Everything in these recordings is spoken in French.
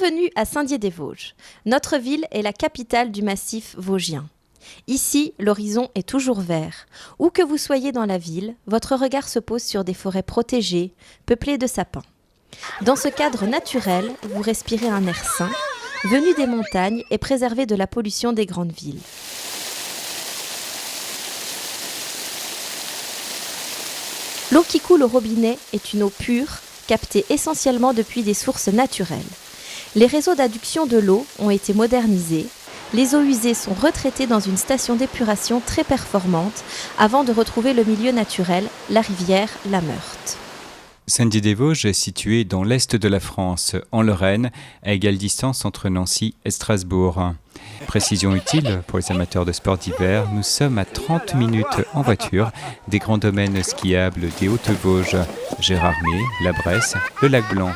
Bienvenue à Saint-Dié-des-Vosges. Notre ville est la capitale du massif vosgien. Ici, l'horizon est toujours vert. Où que vous soyez dans la ville, votre regard se pose sur des forêts protégées, peuplées de sapins. Dans ce cadre naturel, vous respirez un air sain, venu des montagnes et préservé de la pollution des grandes villes. L'eau qui coule au robinet est une eau pure, captée essentiellement depuis des sources naturelles. Les réseaux d'adduction de l'eau ont été modernisés. Les eaux usées sont retraitées dans une station d'épuration très performante avant de retrouver le milieu naturel, la rivière, la Meurthe. Saint-Dié-des-Vosges est situé dans l'est de la France, en Lorraine, à égale distance entre Nancy et Strasbourg. Précision utile pour les amateurs de sports d'hiver, nous sommes à 30 minutes en voiture des grands domaines skiables des Hautes-Vosges, Gérardmer, la Bresse, le lac Blanc.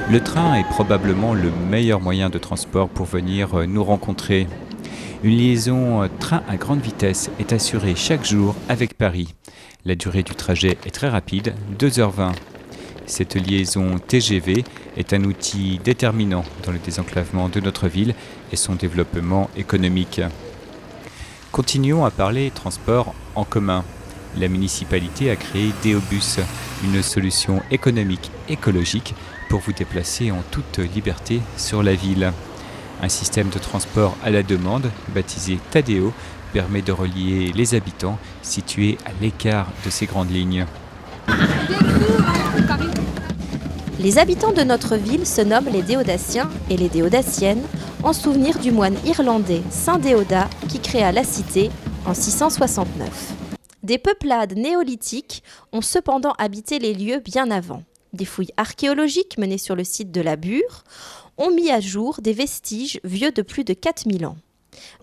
Le train est probablement le meilleur moyen de transport pour venir nous rencontrer. Une liaison train à grande vitesse est assurée chaque jour avec Paris. La durée du trajet est très rapide, 2h20. Cette liaison TGV est un outil déterminant dans le désenclavement de notre ville et son développement économique. Continuons à parler transport en commun. La municipalité a créé Deobus, une solution économique écologique pour vous déplacer en toute liberté sur la ville. Un système de transport à la demande, baptisé Tadeo, permet de relier les habitants situés à l'écart de ces grandes lignes. Les habitants de notre ville se nomment les Déodatiens et les Déodatiennes en souvenir du moine irlandais Saint Déodat qui créa la cité en 669. Des peuplades néolithiques ont cependant habité les lieux bien avant. Des fouilles archéologiques menées sur le site de la Bure ont mis à jour des vestiges vieux de plus de 4000 ans.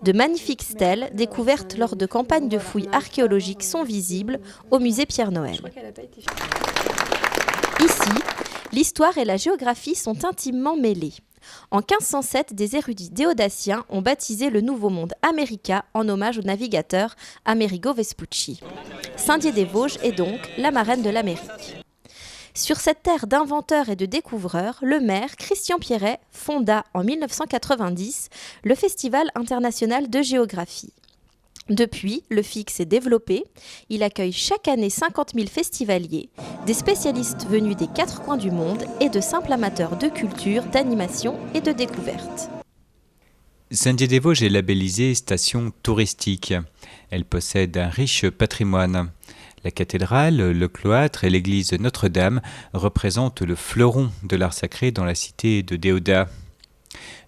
De magnifiques stèles découvertes lors de campagnes de fouilles archéologiques sont visibles au musée Pierre-Noël. Ici, l'histoire et la géographie sont intimement mêlées. En 1507, des érudits déodatiens ont baptisé le Nouveau Monde America en hommage au navigateur Amerigo Vespucci. Saint-Dié-des-Vosges est donc la marraine de l'Amérique. Sur cette terre d'inventeurs et de découvreurs, le maire Christian Pierret fonda en 1990 le Festival international de géographie. Depuis, le FIG s'est développé. Il accueille chaque année 50 000 festivaliers, des spécialistes venus des 4 coins du monde et de simples amateurs de culture, d'animation et de découverte. Saint-Dié-des-Vosges est labellisée station touristique. Elle possède un riche patrimoine. La cathédrale, le cloître et l'église Notre-Dame représentent le fleuron de l'art sacré dans la cité de Déodat.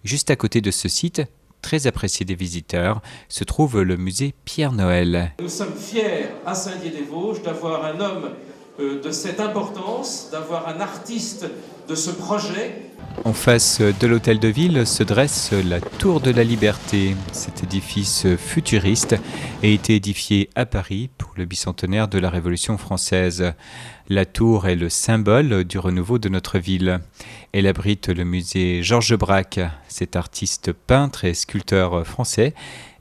Juste à côté de ce site, très apprécié des visiteurs, se trouve le musée Pierre-Noël. Nous sommes fiers à Saint-Dié-des-Vosges d'avoir un homme de cette importance, d'avoir un artiste de ce projet. En face de l'hôtel de ville se dresse la Tour de la Liberté. Cet édifice futuriste a été édifié à Paris pour le bicentenaire de la Révolution française. La tour est le symbole du renouveau de notre ville. Elle abrite le musée Georges Braque. Cet artiste peintre et sculpteur français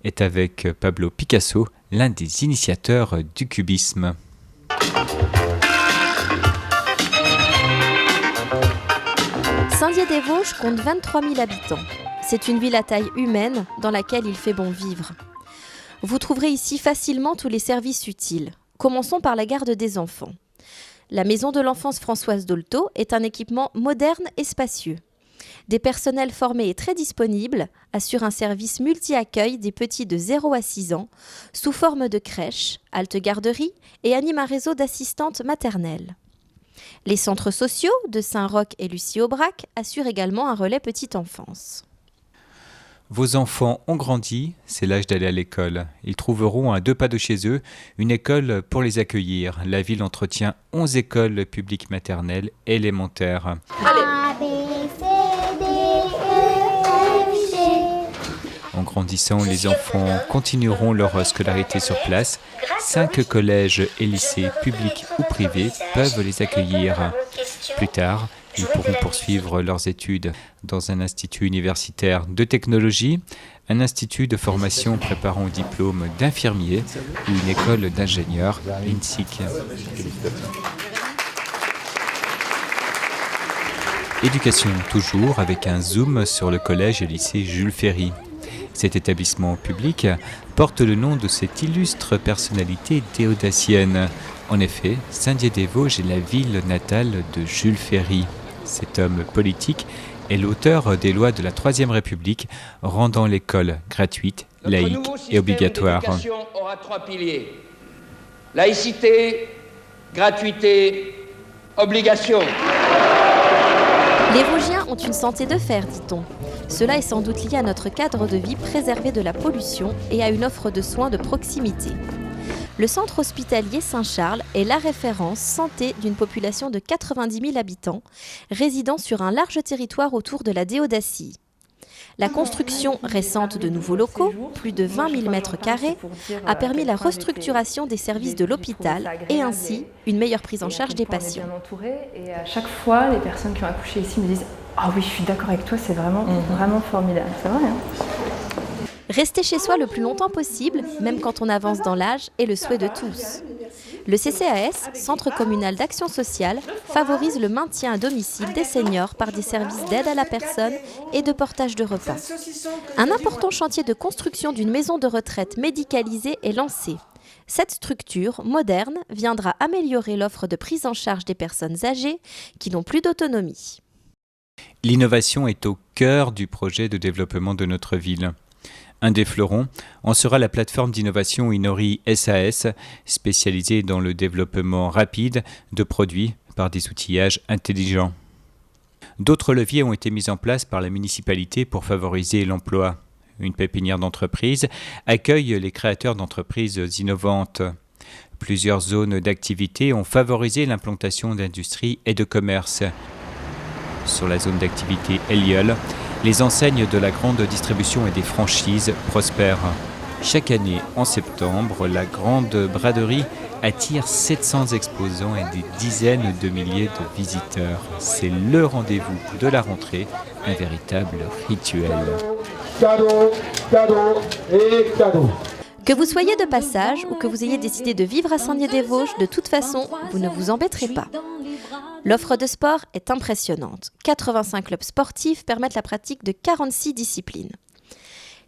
est avec Pablo Picasso l'un des initiateurs du cubisme. Saint-Dié-des-Vosges compte 23 000 habitants. C'est une ville à taille humaine dans laquelle il fait bon vivre. Vous trouverez ici facilement tous les services utiles. Commençons par la garde des enfants. La maison de l'enfance Françoise Dolto est un équipement moderne et spacieux. Des personnels formés et très disponibles assurent un service multi-accueil des petits de 0 à 6 ans sous forme de crèche, halte garderie et animent un réseau d'assistantes maternelles. Les centres sociaux de Saint-Roch et Lucie-Aubrac assurent également un relais petite enfance. Vos enfants ont grandi, c'est l'âge d'aller à l'école. Ils trouveront à 2 pas de chez eux une école pour les accueillir. La ville entretient 11 écoles publiques maternelles et élémentaires. En grandissant, les enfants continueront leur scolarité sur place. 5 collèges et lycées publics ou privés peuvent les accueillir. Plus tard, ils pourront poursuivre leurs études dans un institut universitaire de technologie, un institut de formation préparant au diplôme d'infirmier ou une école d'ingénieur, l'INSIC. Éducation toujours, avec un zoom sur le collège et lycée Jules Ferry. Cet établissement public porte le nom de cette illustre personnalité déodacienne. En effet, Saint-Dié-des-Vosges est la ville natale de Jules Ferry. Cet homme politique est l'auteur des lois de la Troisième République rendant l'école gratuite, laïque et obligatoire. Notre nouveau système d'éducation aura 3 piliers. Laïcité, gratuité, obligation. Les Vosgiens ont une santé de fer, dit-on. Cela est sans doute lié à notre cadre de vie préservé de la pollution et à une offre de soins de proximité. Le centre hospitalier Saint-Charles est la référence santé d'une population de 90 000 habitants, résidant sur un large territoire autour de la Déodacie. La construction récente de nouveaux locaux, plus de 20 000 m², a permis la restructuration des services de l'hôpital et ainsi une meilleure prise en charge des patients. Et à chaque fois, les personnes qui ont accouché ici me disent « Ah oui, je suis d'accord avec toi, c'est vraiment formidable. » C'est vrai, hein ? Rester chez soi le plus longtemps possible, même quand on avance dans l'âge, est le souhait de tous. Le CCAS, Centre communal d'action sociale, favorise le maintien à domicile des seniors par des services d'aide à la personne et de portage de repas. Un important chantier de construction d'une maison de retraite médicalisée est lancé. Cette structure moderne viendra améliorer l'offre de prise en charge des personnes âgées qui n'ont plus d'autonomie. L'innovation est au cœur du projet de développement de notre ville. Un des fleurons en sera la plateforme d'innovation Inori SAS, spécialisée dans le développement rapide de produits par des outillages intelligents. D'autres leviers ont été mis en place par la municipalité pour favoriser l'emploi. Une pépinière d'entreprise accueille les créateurs d'entreprises innovantes. Plusieurs zones d'activité ont favorisé l'implantation d'industries et de commerces. Sur la zone d'activité Eliol, les enseignes de la grande distribution et des franchises prospèrent. Chaque année, en septembre, la grande braderie attire 700 exposants et des dizaines de milliers de visiteurs. C'est le rendez-vous de la rentrée, un véritable rituel. Cadeau, cadeau et cadeau. Que vous soyez de passage ou que vous ayez décidé de vivre à Saint-Dié-des-Vosges, de toute façon, vous ne vous embêterez pas. L'offre de sport est impressionnante. 85 clubs sportifs permettent la pratique de 46 disciplines.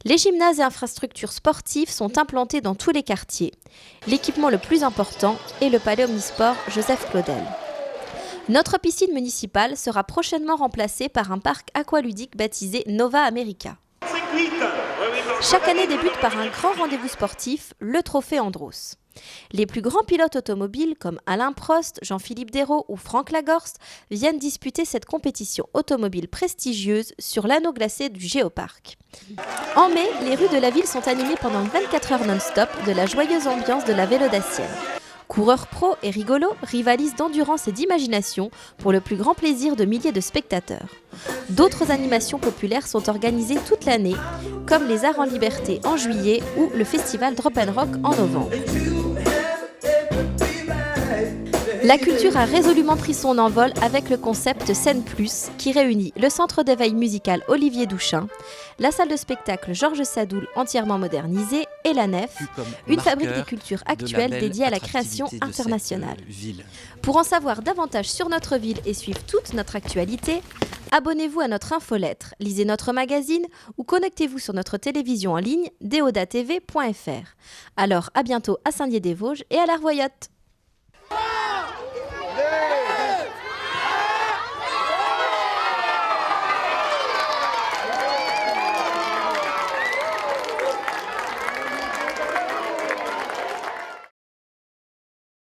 Les gymnases et infrastructures sportives sont implantés dans tous les quartiers. L'équipement le plus important est le palais omnisport Joseph Claudel. Notre piscine municipale sera prochainement remplacée par un parc aqualudique baptisé Nova America. Chaque année débute par un grand rendez-vous sportif, le Trophée Andros. Les plus grands pilotes automobiles comme Alain Prost, Jean-Philippe Dérault ou Franck Lagorce viennent disputer cette compétition automobile prestigieuse sur l'anneau glacé du Géoparc. En mai, les rues de la ville sont animées pendant 24 heures non-stop de la joyeuse ambiance de la vélo dacienne. Coureurs pros et rigolos rivalisent d'endurance et d'imagination pour le plus grand plaisir de milliers de spectateurs. D'autres animations populaires sont organisées toute l'année, comme les Arts en Liberté en juillet ou le festival Drop & Rock en novembre. La culture a résolument pris son envol avec le concept Scène Plus, qui réunit le centre d'éveil musical Olivier Douchin, la salle de spectacle Georges Sadoul entièrement modernisée et la Nef, une fabrique des cultures actuelles dédiée à la création internationale. Pour en savoir davantage sur notre ville et suivre toute notre actualité, abonnez-vous à notre infolettre, lisez notre magazine ou connectez-vous sur notre télévision en ligne deodatv.fr. Alors à bientôt à Saint-Dié-des-Vosges et à l'Arvoyotte. Allez